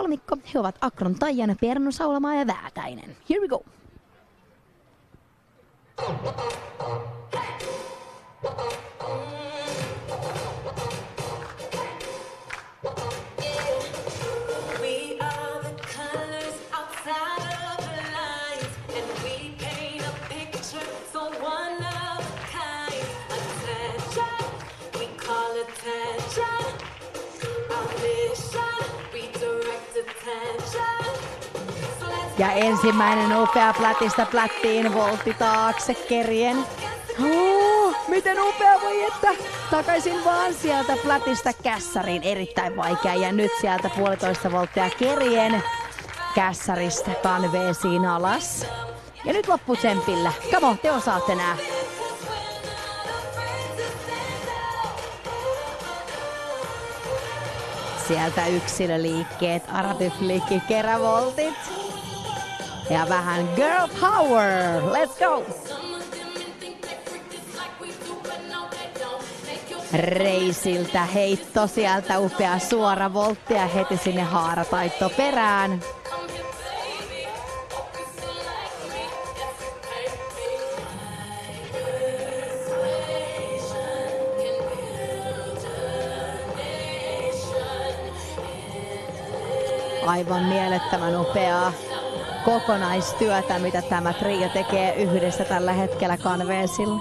kolmikko. He ovat Akron Taijan, Pernu Saulamaa ja Väätäinen. Here we go! Ja ensimmäinen upea plätistä plättiin, voltti taakse kerien. Miten upea voi että takaisin vaan sieltä plätistä kässäriin. Erittäin vaikea ja nyt sieltä 1,5 volttia kerien kässäristä kanveesiin alas. Ja nyt lopputsempillä. Come on, te osaatte nää. Sieltä yksilöliikkeet, arabiflikki, kerävoltit. Ja vähän girl power. Let's go! Reisiltä heitto, sieltä upea suora voltti ja heti sinne haarataitto perään. Aivan mielettömän upeaa kokonaistyötä, mitä tämä trio tekee yhdessä tällä hetkellä kanveesilla.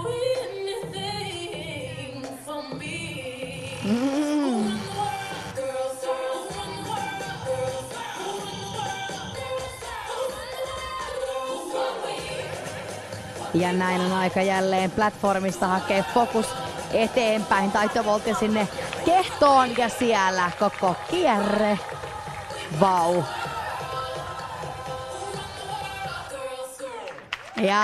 Ja näin on aika jälleen platformista hakea fokus eteenpäin. Taitovoltti sinne kehtoon ja siellä koko kierre. Vau. Ja